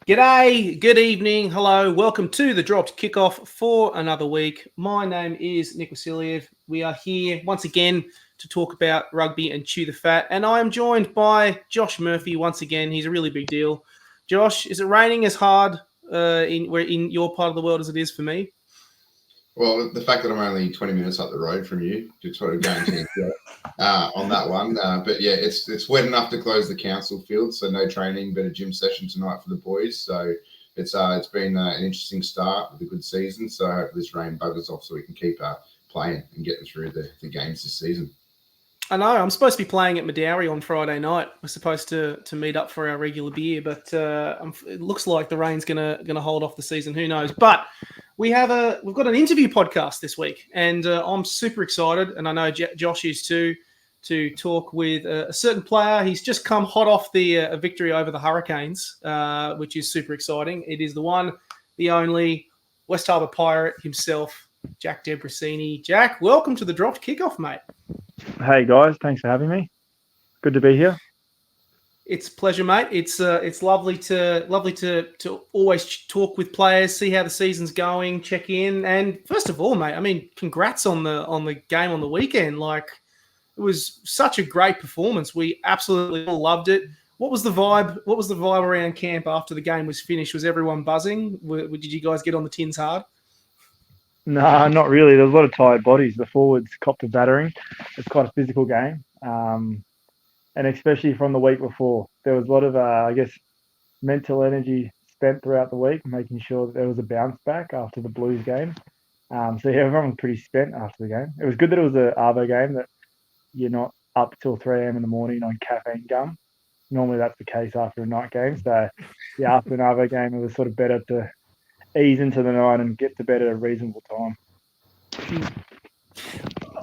G'day, good evening, hello, welcome to the Dropped Kickoff for another week. My name is Nick Vasiliev. We are here once again to talk about rugby and chew the fat, and I am joined by Josh Murphy once again. He's a really big deal. Josh, is it raining as hard in your part of the world as it is for me? Well, the fact that I'm only 20 minutes up the road from you, just sort of guarantee on that one. But yeah, it's wet enough to close the council field, so no training, but a gym session tonight for the boys. So it's been an interesting start with a good season. So I hope this rain buggers off so we can keep playing and getting through the games this season. I know, I'm supposed to be playing at Medowie on Friday night. We're supposed to meet up for our regular beer, but it looks like the rain's gonna hold off the season. Who knows? But we've got an interview podcast this week, and I'm super excited, and I know Josh is too, to talk with a certain player. He's just come hot off the victory over the Hurricanes, which is super exciting. It is the one, the only West Harbour Pirate himself, Jack Debreczeni. Jack, welcome to the Dropped Kickoff, mate. Hey guys, thanks for having me. Good to be here. It's a pleasure, mate. It's lovely to always talk with players, see how the season's going, check in, and first of all, mate, I mean, congrats on the game on the weekend. Like, it was such a great performance. We absolutely all loved it. What was the vibe? What was the vibe around camp after the game was finished? Was everyone buzzing? Did you guys get on the tins hard? No, not really. There was a lot of tired bodies. The forwards copped a battering. It's quite a physical game, and especially from the week before, there was a lot of, mental energy spent throughout the week, making sure that there was a bounce back after the Blues game. So yeah, everyone was pretty spent after the game. It was good that it was an Arvo game, that you're not up till 3 a.m. in the morning on caffeine gum. Normally that's the case after a night game. So yeah, after an Arvo game, it was sort of better to ease into the night and get to bed at a reasonable time.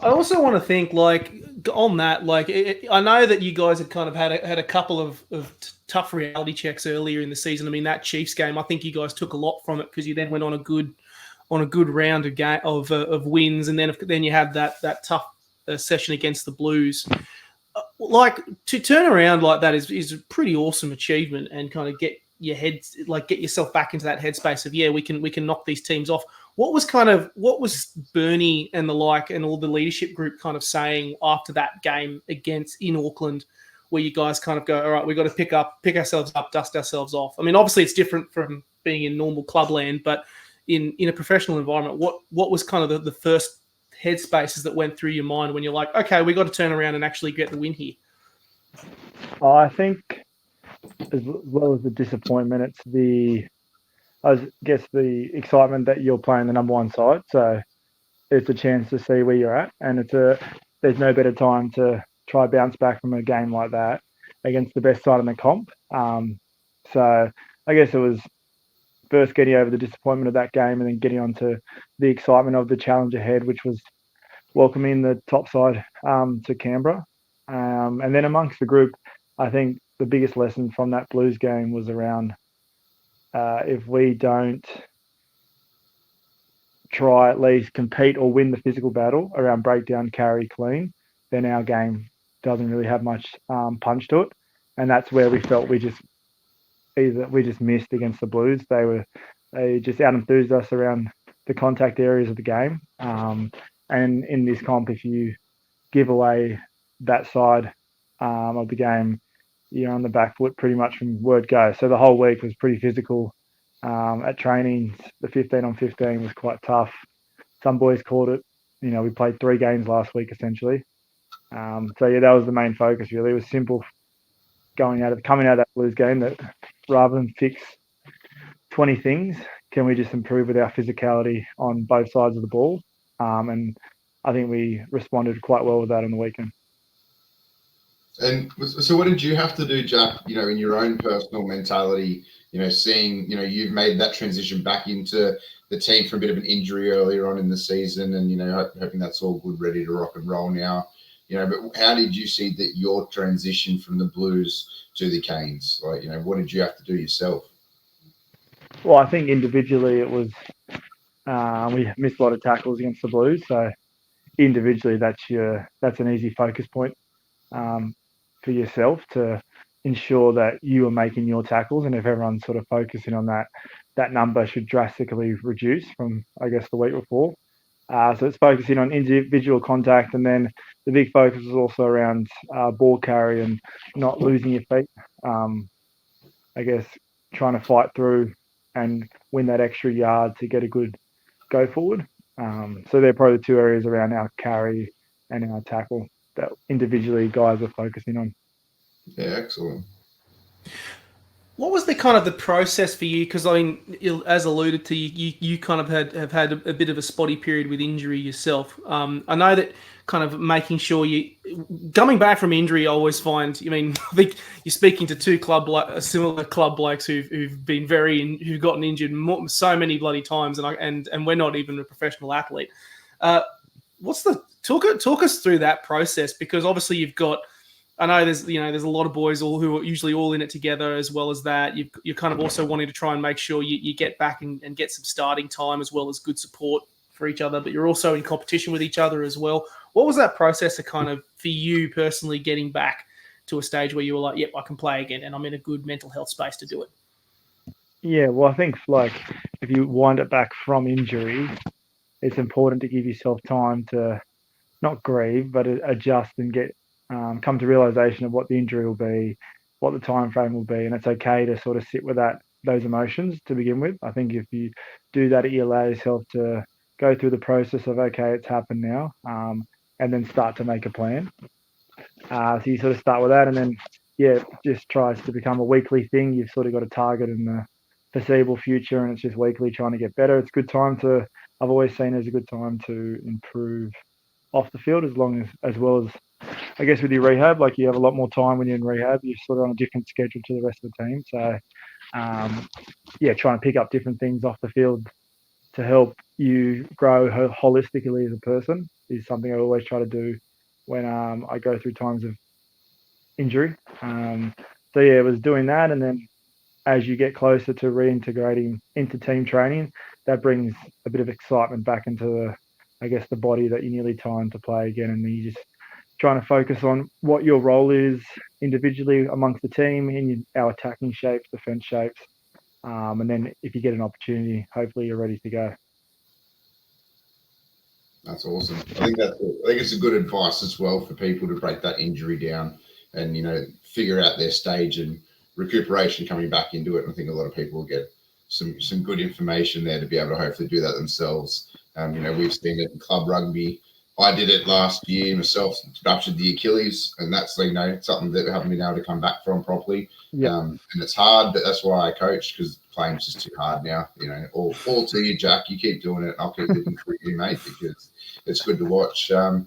I also want to think, like, on that, like, I know that you guys had kind of had a couple of tough reality checks earlier in the season. I mean, that Chiefs game, I think you guys took a lot from it because you then went on a good round of wins, and then you had that tough session against the Blues. Like, to turn around like that is a pretty awesome achievement, and kind of get yourself back into that headspace of, yeah, we can knock these teams off. What was Bernie and the like and all the leadership group kind of saying after that game in Auckland, where you guys kind of go, all right, we've got to pick ourselves up, dust ourselves off? I mean, obviously it's different from being in normal clubland, but in a professional environment, what was kind of the first headspaces that went through your mind when you're like, okay, we got to turn around and actually get the win here? I think, as well as the disappointment, it's the excitement that you're playing the number one side. So it's a chance to see where you're at, and there's no better time to try bounce back from a game like that against the best side in the comp. So I guess it was first getting over the disappointment of that game, and then getting onto the excitement of the challenge ahead, which was welcoming the top side to Canberra. And then amongst the group, I think the biggest lesson from that Blues game was around, if we don't try at least compete or win the physical battle around breakdown, carry, clean, then our game doesn't really have much punch to it. And that's where we felt we just missed against the Blues. They just out-enthused us around the contact areas of the game. And in this comp, if you give away that side of the game, you're on the back foot pretty much from word go. So the whole week was pretty physical. At training, the 15 on 15 was quite tough. Some boys called it, we played 3 games last week essentially. So yeah, that was the main focus really. It was simple coming out of that Blues game, that rather than fix 20 things, can we just improve with our physicality on both sides of the ball? And I think we responded quite well with that on the weekend. And so what did you have to do, Jack, in your own personal mentality, seeing, you've made that transition back into the team from a bit of an injury earlier on in the season, and, hoping that's all good, ready to rock and roll now, but how did you see that your transition from the Blues to the Canes? Like, what did you have to do yourself? Well, I think individually it was, we missed a lot of tackles against the Blues, so individually that's an easy focus point for yourself to ensure that you are making your tackles, and if everyone's sort of focusing on that, that number should drastically reduce from, I guess, the week before. So it's focusing on individual contact, and then the big focus is also around ball carry and not losing your feet. I guess trying to fight through and win that extra yard to get a good go forward. So they're probably the two areas around our carry and our tackle that individually guys are focusing on. Yeah, excellent. What was the kind of the process for you? Because I mean, as alluded to, you kind of have had a bit of a spotty period with injury yourself. I know that kind of making sure you coming back from injury, I always find. I mean, I think you're speaking to two similar club blokes who've been who've gotten injured so many bloody times, and we're not even a professional athlete. What's the talk us through that process? Because obviously you've got. I know there's a lot of boys who are usually all in it together, as well as that you're kind of also wanting to try and make sure you get back and get some starting time as well as good support for each other, but you're also in competition with each other as well. What was that process of kind of for you personally getting back to a stage where you were like, yep, I can play again and I'm in a good mental health space to do it? Yeah, well, I think like if you wind it back from injury, it's important to give yourself time to not grieve, but adjust and get come to realization of what the injury will be, what the time frame will be, and it's okay to sort of sit with those emotions to begin with. I think if you do that, you allow yourself to go through the process of okay, it's happened now, and then start to make a plan. So you sort of start with that, and then just tries to become a weekly thing. You've sort of got a target in the foreseeable future, and it's just weekly trying to get better. It's a good time to. I've always seen it as a good time to improve off the field, as well as I guess with your rehab, like you have a lot more time when you're in rehab. You're sort of on a different schedule to the rest of the team. So, trying to pick up different things off the field to help you grow holistically as a person is something I always try to do when I go through times of injury. It was doing that, and then as you get closer to reintegrating into team training, that brings a bit of excitement back into the body that you're nearly time to play again, and then you just trying to focus on what your role is individually amongst the team in our attacking shapes, defense shapes, and then if you get an opportunity, hopefully you're ready to go. That's awesome. I think it's a good advice as well for people to break that injury down and figure out their stage and recuperation coming back into it. And I think a lot of people will get some good information there to be able to hopefully do that themselves. We've seen it in club rugby. I did it last year myself, ruptured the Achilles, and that's something that we haven't been able to come back from properly. Yeah. And it's hard, but that's why I coach, because playing's just too hard now. All to you, Jack. You keep doing it. I'll keep living for you, mate, because it's good to watch. But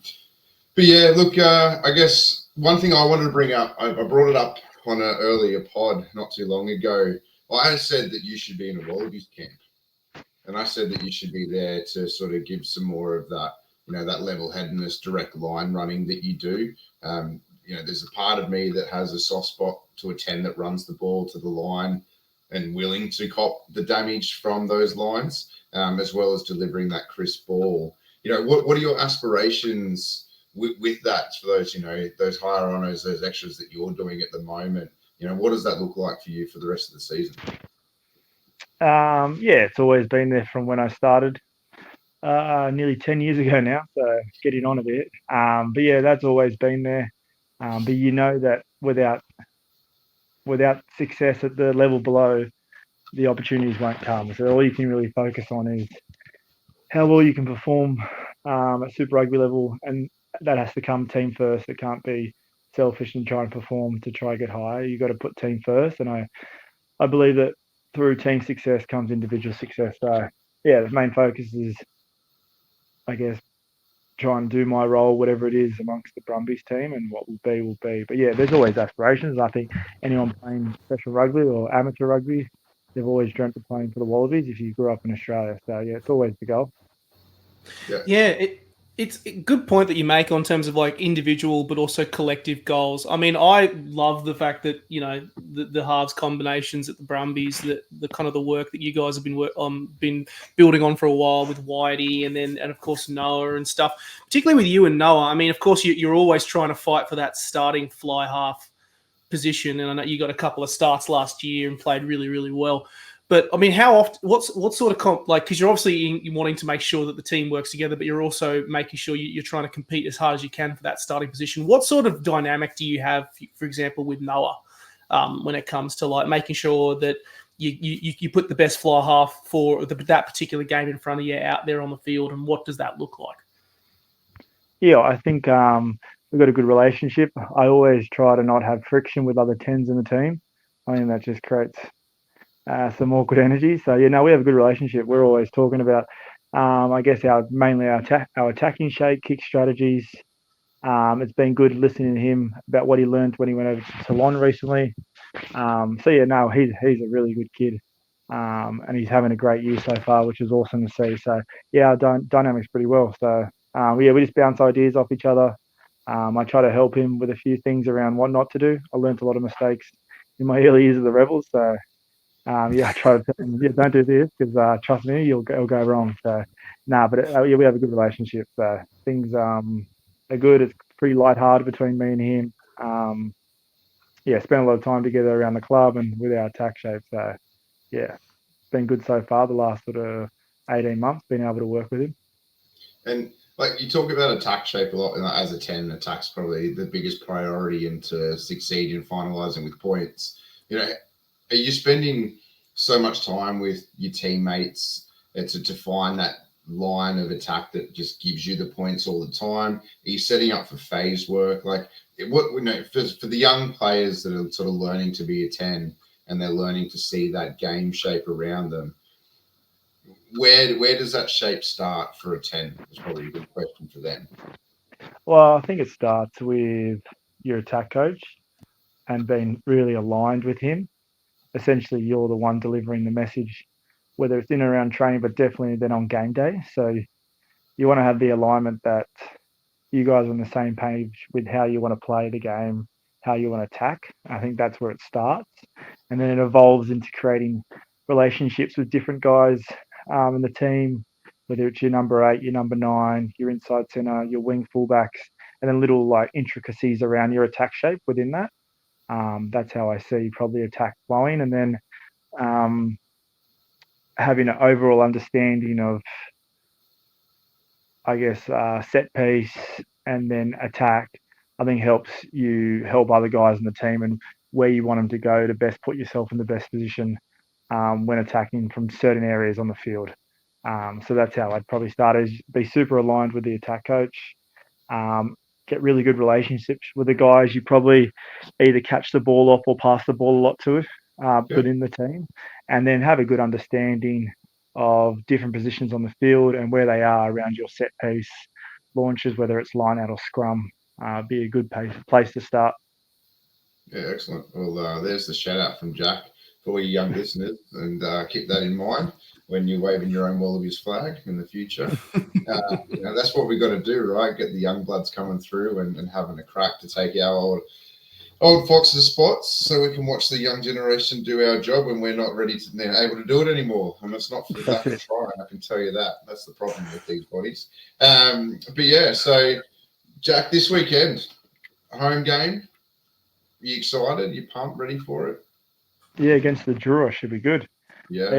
yeah, look, I guess one thing I wanted to bring up, I brought it up on an earlier pod not too long ago. I said that you should be in a Wallabies camp, and I said that you should be there to sort of give some more of that. That level-headedness, direct line running that you do. There's a part of me that has a soft spot to a 10 that runs the ball to the line and willing to cop the damage from those lines, as well as delivering that crisp ball. What are your aspirations with that for those, those higher honours, those extras that you're doing at the moment? What does that look like for you for the rest of the season? It's always been there from when I started. Nearly 10 years ago now, so getting on a bit. That's always been there. But that without success at the level below, the opportunities won't come. So all you can really focus on is how well you can perform at Super Rugby level, and that has to come team first. It can't be selfish and try and perform to try and get higher. You've got to put team first, and I believe that through team success comes individual success. So the main focus is, I guess, try and do my role, whatever it is, amongst the Brumbies team, and what will be, will be. But there's always aspirations. I think anyone playing special rugby or amateur rugby, they've always dreamt of playing for the Wallabies if you grew up in Australia. So, it's always the goal. Yeah, it's a good point that you make on terms of like individual but also collective goals. I mean, I love the fact that, the halves combinations at the Brumbies, the kind of the work that you guys have been building on for a while with Whitey and of course Noah and stuff, particularly with you and Noah. I mean, of course, you're always trying to fight for that starting fly half position, and I know you got a couple of starts last year and played really, really well. But I mean, how often? What sort of because you're obviously wanting to make sure that the team works together, but you're also making sure you're trying to compete as hard as you can for that starting position. What sort of dynamic do you have, for example, with Noah, when it comes to like making sure that you put the best fly half for that particular game in front of you out there on the field, and what does that look like? Yeah, I think we've got a good relationship. I always try to not have friction with other 10s in the team. I think that just creates some awkward energy. So, we have a good relationship. We're always talking about, I guess, mainly our attacking shape, kick strategies. It's been good listening to him about what he learned when he went over to Toulon recently. He's a really good kid. And he's having a great year so far, which is awesome to see. So, our dynamic's pretty well. So, we just bounce ideas off each other. I try to help him with a few things around what not to do. I learned a lot of mistakes in my early years of the Rebels. So, I try to tell him, don't do this because trust me, it'll go wrong. So, but we have a good relationship. So things are good. It's pretty lighthearted between me and him. Spend a lot of time together around the club and with our attack shape. So, it's been good so far. The last sort of 18 months, being able to work with him. And like you talk about attack shape a lot, and as a 10, attack's probably the biggest priority, and to succeed in finalising with points. Are you spending so much time with your teammates to find that line of attack that just gives you the points all the time? Are you setting up for phase work? Like, for the young players that are sort of learning to be a 10 and they're learning to see that game shape around them, where does that shape start for a 10? That's probably a good question for them. Well, I think it starts with your attack coach and being really aligned with him. Essentially, you're the one delivering the message, whether it's in and around training, but definitely then on game day. So you want to have the alignment that you guys are on the same page with how you want to play the game, how you want to attack. I think that's where it starts. And then it evolves into creating relationships with different guys in the team, whether it's your number 8, your number 9, your inside centre, your wing fullbacks, and then little like intricacies around your attack shape within that. That's how I see probably attack flowing. And then having an overall understanding of, I guess, set piece and then attack, I think helps you help other guys in the team and where you want them to go to best put yourself in the best position when attacking from certain areas on the field. So that's how I'd probably start, is be super aligned with the attack coach, get really good relationships with the guys you probably either catch the ball off or pass the ball a lot to within the team, and then have a good understanding of different positions on the field and where they are around your set piece launches, whether it's line out or scrum. Be a good place to start. Yeah, excellent. Well, there's the shout out from Jack for all your young listeners, and keep that in mind when you're waving your own Wallabies flag in the future. That's what we've got to do, right? Get the young bloods coming through and having a crack to take our old Fox's spots, so we can watch the young generation do our job when we're not ready to able to do it anymore. And it's not for lack of trying, I can tell you that. That's the problem with these bodies. So Jack, this weekend, home game. Are you excited? You pumped, ready for it? Yeah, against the Drua should be good. Yeah.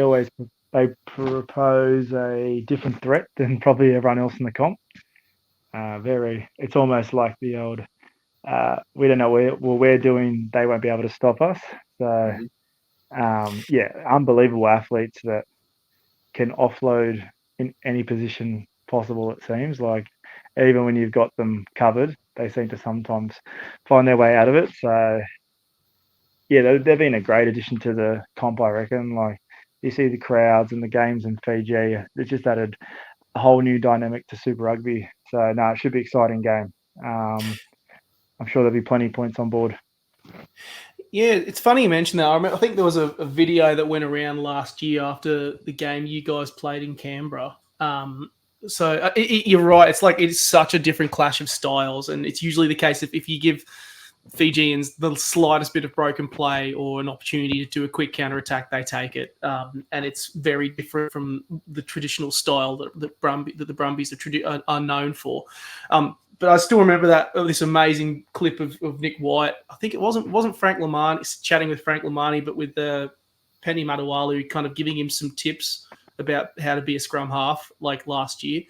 They propose a different threat than probably everyone else in the comp. It's almost like the old, we don't know what we're doing, they won't be able to stop us. So, unbelievable athletes that can offload in any position possible, it seems. Like, even when you've got them covered, they seem to sometimes find their way out of it. So, they've been a great addition to the comp, I reckon. Like, you see the crowds and the games in Fiji, it's just added a whole new dynamic to Super Rugby. So, no, it should be an exciting game. I'm sure there'll be plenty of points on board. Yeah, it's funny you mentioned that. I think there was a video that went around last year after the game you guys played in Canberra. You're right. It's such a different clash of styles, and it's usually the case if you give Fijians the slightest bit of broken play or an opportunity to do a quick counter attack, they take it, and it's very different from the traditional style that the Brumbies are known for. but I still remember this amazing clip of Nick White. I think it wasn't Frank Lamani chatting with Frank Lamani, but with Penny Matawalu kind of giving him some tips about how to be a scrum half like last year.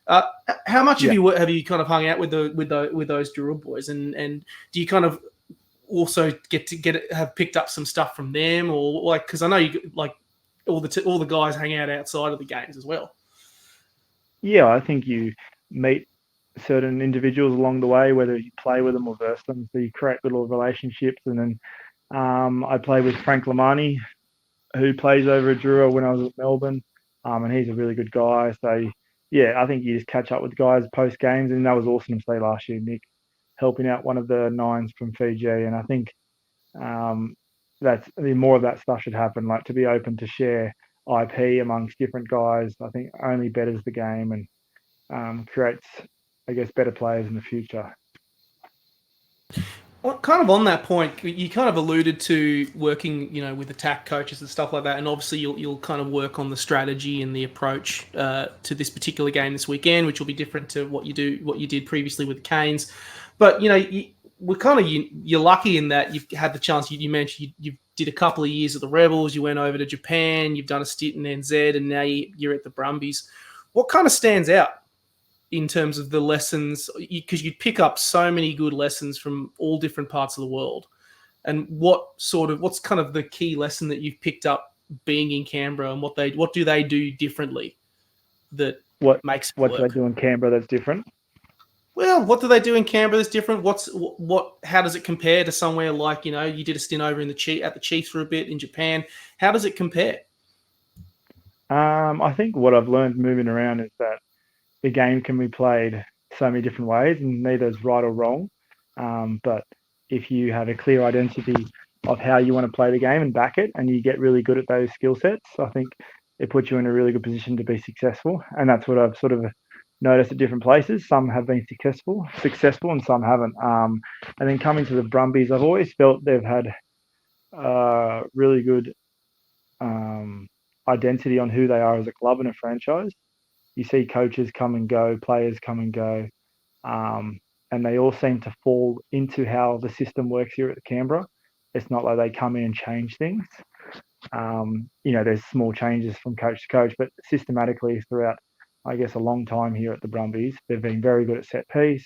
How much have you kind of hung out with those Drua boys, and do you kind of also have picked up some stuff from them, or like, because I know you like all the guys hang out outside of the games as well? Yeah, I think you meet certain individuals along the way, whether you play with them or verse them, so you create little relationships. And then I played with Frank Lamani, who plays over at Drua when I was at Melbourne, and he's a really good guy. So yeah, I think you just catch up with guys post games, and that was awesome to see last year, Nick helping out one of the nines from Fiji. And I think that's more of that stuff should happen, like to be open to share IP amongst different guys. I think only betters the game and creates, I guess, better players in the future. Well, kind of on that point, you kind of alluded to working, with attack coaches and stuff like that, and obviously you'll kind of work on the strategy and the approach to this particular game this weekend, which will be different to what you did previously with the Canes. But you're lucky in that you've had the chance. You mentioned you did a couple of years at the Rebels. You went over to Japan. You've done a stint in NZ, and now you're at the Brumbies. What kind of stands out in terms of the lessons, because you'd pick up so many good lessons from all different parts of the world, and what's kind of the key lesson that you've picked up being in Canberra, and what do they do differently that makes it work? What do they do in Canberra that's different? Well, what do they do in Canberra that's different? How does it compare to somewhere like, you did a stint over at the Chiefs for a bit in Japan? How does it compare? I think what I've learned moving around is that the game can be played so many different ways, and neither is right or wrong. But if you have a clear identity of how you want to play the game and back it, and you get really good at those skill sets, I think it puts you in a really good position to be successful. And that's what I've sort of noticed at different places. Some have been successful, and some haven't. And then coming to the Brumbies, I've always felt they've had really good identity on who they are as a club and a franchise. You see coaches come and go, players come and go, and they all seem to fall into how the system works here at Canberra. It's not like they come in and change things. There's small changes from coach to coach, but systematically throughout, I guess, a long time here at the Brumbies, they've been very good at set piece,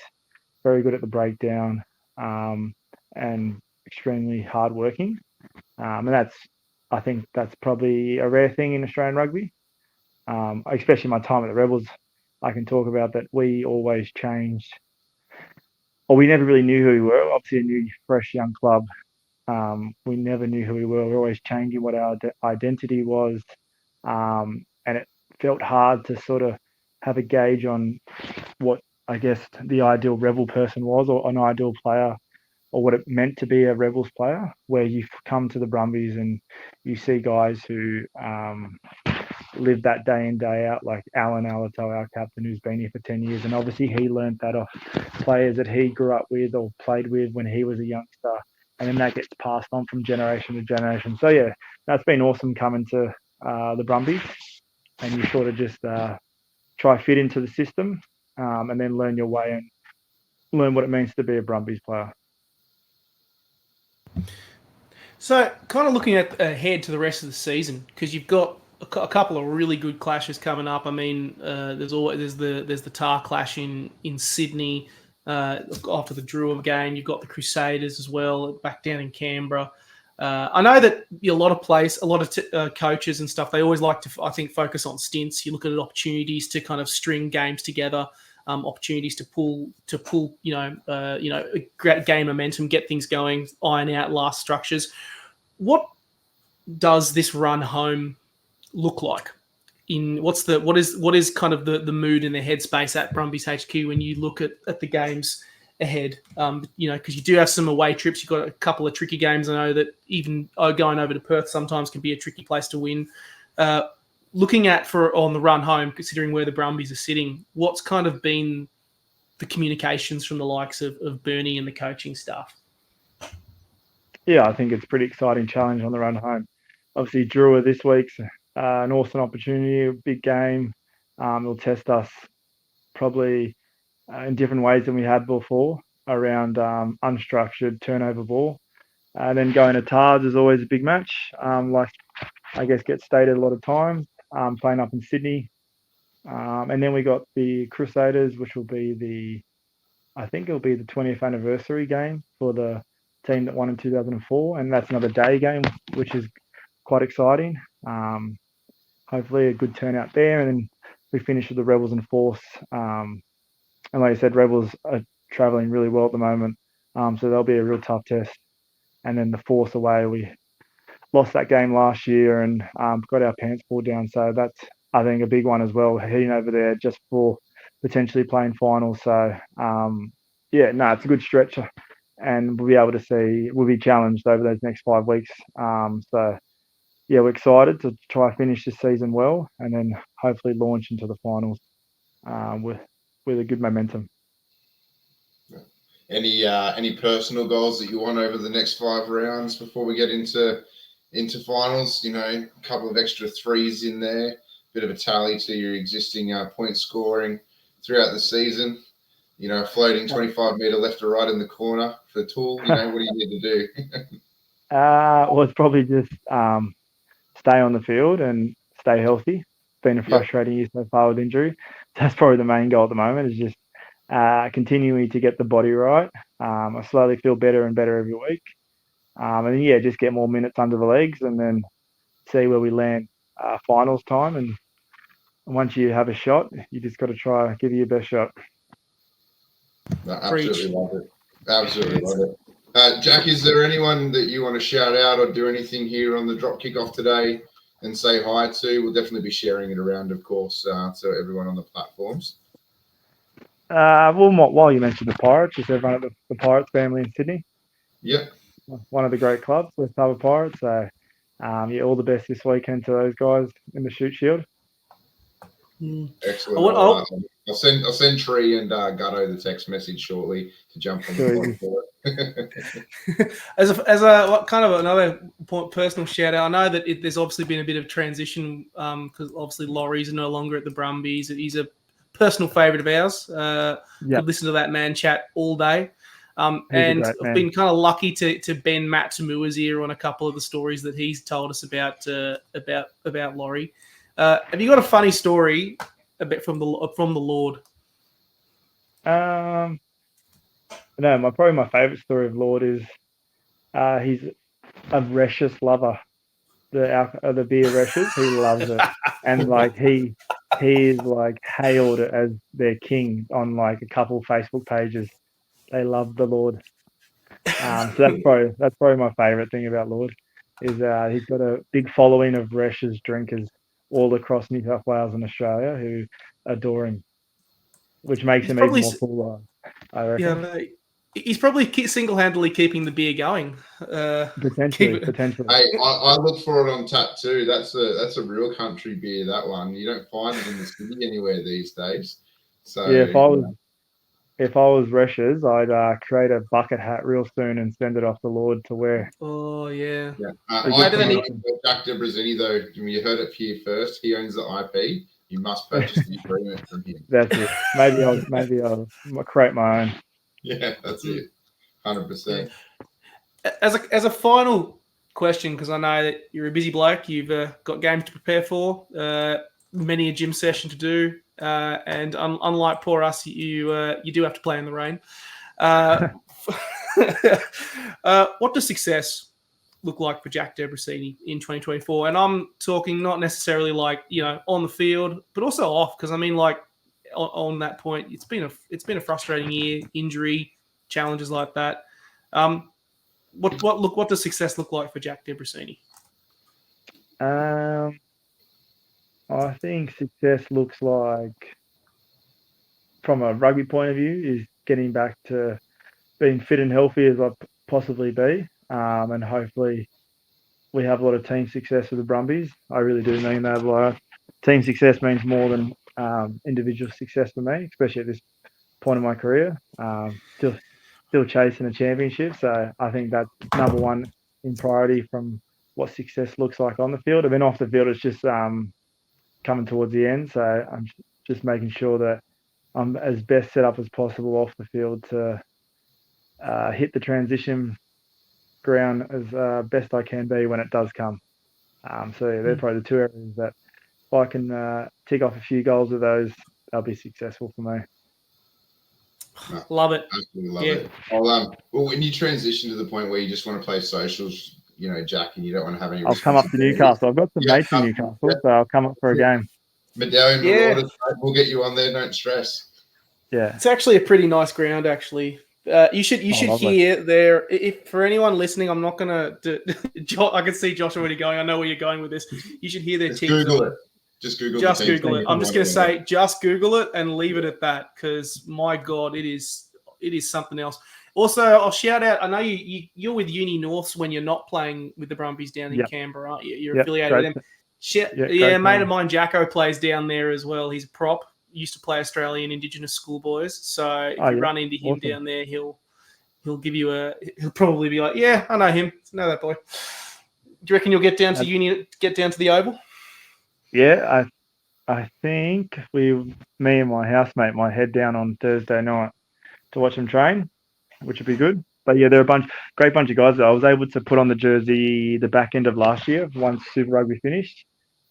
very good at the breakdown, and extremely hardworking. And I think that's probably a rare thing in Australian rugby. Especially my time at the Rebels, I can talk about that. We always changed, or we never really knew who we were. Obviously, a new, fresh, young club. We never knew who we were. We were always changing what our identity was, and it felt hard to sort of have a gauge on what, I guess, the ideal Rebel person was, or an ideal player, or what it meant to be a Rebels player. Where you come to the Brumbies and you see guys who live that day in, day out, like Alan Alato, our captain, who's been here for 10 years. And obviously he learned that off players that he grew up with or played with when he was a youngster. And then that gets passed on from generation to generation. So yeah, that's been awesome coming to the Brumbies. And you sort of just try fit into the system, and then learn your way and learn what it means to be a Brumbies player. So kind of looking ahead to the rest of the season, because you've got a couple of really good clashes coming up. I mean, there's the Tar clash in Sydney after the Drua game. You've got the Crusaders as well back down in Canberra. I know that a lot of coaches and stuff, they always like to, I think, focus on stints. You look at opportunities to kind of string games together, opportunities to pull game momentum, get things going, iron out last structures. What does this run home look like? What is kind of the mood and the headspace at Brumbies HQ when you look at the games ahead? Because you do have some away trips. You've got a couple of tricky games. I know that even going over to Perth sometimes can be a tricky place to win. Looking at on the run home, considering where the Brumbies are sitting, what's kind of been the communications from the likes of Bernie and the coaching staff? Yeah, I think it's a pretty exciting challenge on the run home. Obviously, Drua this week's an awesome opportunity, a big game. It'll test us probably in different ways than we had before around unstructured turnover ball. And then going to Tars is always a big match. Like I guess gets stated a lot of times. Playing up in Sydney, and then we got the Crusaders, which will be I think it'll be the 20th anniversary game for the team that won in 2004, and that's another day game, which is quite exciting. Hopefully a good turnout there, and then we finish with the Rebels and Force. And like I said, Rebels are travelling really well at the moment, so they'll be a real tough test. And then the Force away, we lost that game last year and got our pants pulled down. So that's, I think, a big one as well, heading over there just for potentially playing finals. So, it's a good stretch. And we'll be able to see, we'll be challenged over those next 5 weeks. We're excited to try finish this season well and then hopefully launch into the finals with a good momentum. Any personal goals that you want over the next 5 rounds before we get into finals? A couple of extra threes in there, bit of a tally to your existing point scoring throughout the season. Floating 25-meter left or right in the corner for Tool. What do you need to do? It's probably just stay on the field and stay healthy. It's been a frustrating year so far with injury. That's probably the main goal at the moment, is just continuing to get the body right. I slowly feel better and better every week. And then, just get more minutes under the legs and then see where we land finals time. And once you have a shot, you just got to try give you your best shot. No, absolutely love it. Absolutely love it. Jack, is there anyone that you want to shout out or do anything here on the drop kickoff today and say hi to? We'll definitely be sharing it around, of course, so everyone on the platforms. While you mentioned the Pirates, just everyone at the Pirates family in Sydney. Yep. One of the great clubs, West Harbour Pirates. So, all the best this weekend to those guys in the Shoot Shield. Excellent. I'll send Tree and Gutto the text message shortly to jump on the point. As a kind of another personal shout out, I know that there's obviously been a bit of transition because obviously Laurie's no longer at the Brumbies. He's a personal favourite of ours. Could listen to that man chat all day. And I've been kind of lucky to bend Matt Tamua's ear on a couple of the stories that he's told us about Laurie. Have you got a funny story a bit from the Lord? No, probably my favourite story of Lord is he's a Reschs lover. The beer Reschs, he loves it, and like he's like hailed it as their king on like a couple Facebook pages. They love the Lord. So that's probably my favourite thing about Lord is he's got a big following of Reschs drinkers all across New South Wales and Australia who adore him, which makes him even more cooler, I reckon. Yeah, no, he's probably single-handedly keeping the beer going. Potentially. Hey, I look for it on tap too. That's a real country beer, that one. You don't find it in the city anywhere these days. So yeah, if I was Reschs, I'd create a bucket hat real soon and send it off the Lord to wear. Oh, yeah. I think Jack Debreczeni, though, you heard it here first. He owns the IP. You must purchase the agreement from him. That's it. Maybe I'll create my own. Yeah, that's it. 100%. Yeah. As a final question, because I know that you're a busy bloke, you've got games to prepare for, many a gym session to do, and unlike poor us, you do have to play in the rain. What does success look like for Jack Debreczeni in 2024? And I'm talking not necessarily like on the field, but also off, because I mean like on that point, it's been a frustrating year, injury, challenges like that. What does success look like for Jack Debreczeni? I think success looks like, from a rugby point of view, is getting back to being fit and healthy as I possibly be, and hopefully we have a lot of team success with the Brumbies. I really do mean that. Like, team success means more than individual success for me, especially at this point in my career. Still chasing a championship, so I think that's number one in priority from what success looks like on the field. And then off the field, it's just coming towards the end. So I'm just making sure that I'm as best set up as possible off the field to hit the transition ground as best I can be when it does come. So yeah, they're probably the two areas that if I can tick off a few goals of those, they'll be successful for me. No, Love it. absolutely love Yeah. it. Well, when you transition to the point where you just want to play socials, you know, Jack, and you don't want to have any. I'll come up to Newcastle. I've got some mates in Newcastle, so I'll come up for a game. Medallion Yeah. rewarded. We'll get you on there. Don't stress. Yeah. It's actually a pretty nice ground, actually. You should lovely. hear there. If for anyone listening, I'm not gonna. I can see Josh already going. I know where you're going with this. You should hear their Just teams. Google it. Just Google. Just the team. Google it. I'm just gonna say, just Google it and leave it at that, because my God, it is something else. Also, I'll shout out. I know you're with Uni Norths when you're not playing with the Brumbies down in Canberra, aren't you? You're affiliated with them. A mate of mine, Jacko, plays down there as well. He's a prop. Used to play Australian Indigenous schoolboys. So if you run into him down there, he'll give you he'll probably be like, yeah, I know him. I know that boy. Do you reckon you'll get down to uni, get down to the Oval? Yeah, I think me and my housemate might head down on Thursday night to watch them train, which would be good. But yeah, they're great bunch of guys. I was able to put on the jersey the back end of last year once Super Rugby finished.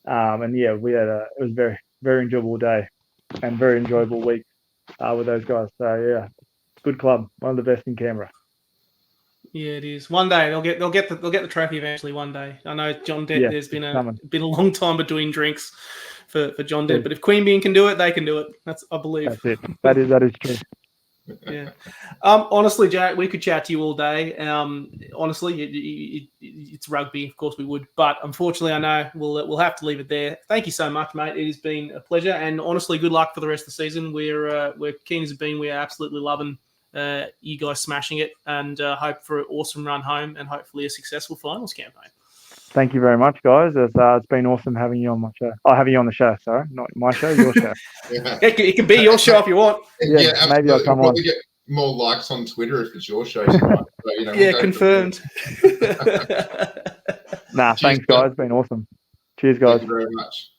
And yeah, it was very, very enjoyable day and very enjoyable week with those guys. So yeah, good club, one of the best in Canberra. Yeah, it is. One day they'll get the trophy eventually. One day. I know John Dett. There's been a long time between drinks for John Dett, but if Queanbeyan can do it, they can do it. I believe. That's it. That is true. Yeah. Honestly, Jack, we could chat to you all day. Honestly, it's rugby. Of course we would, but unfortunately, I know we'll have to leave it there. Thank you so much, mate. It has been a pleasure, and honestly, good luck for the rest of the season. We're keen as been. We're absolutely loving you guys smashing it, and hope for an awesome run home and hopefully a successful finals campaign. Thank you very much, guys. It's been awesome having you on my show. Oh, having you on the show, sorry. Not my show, your show. It can be your show if you want. Yeah, maybe I'll come on. Get more likes on Twitter if it's your show. So, we'll confirmed. Thanks, guys. It's been awesome. Cheers, guys. Thank you very much.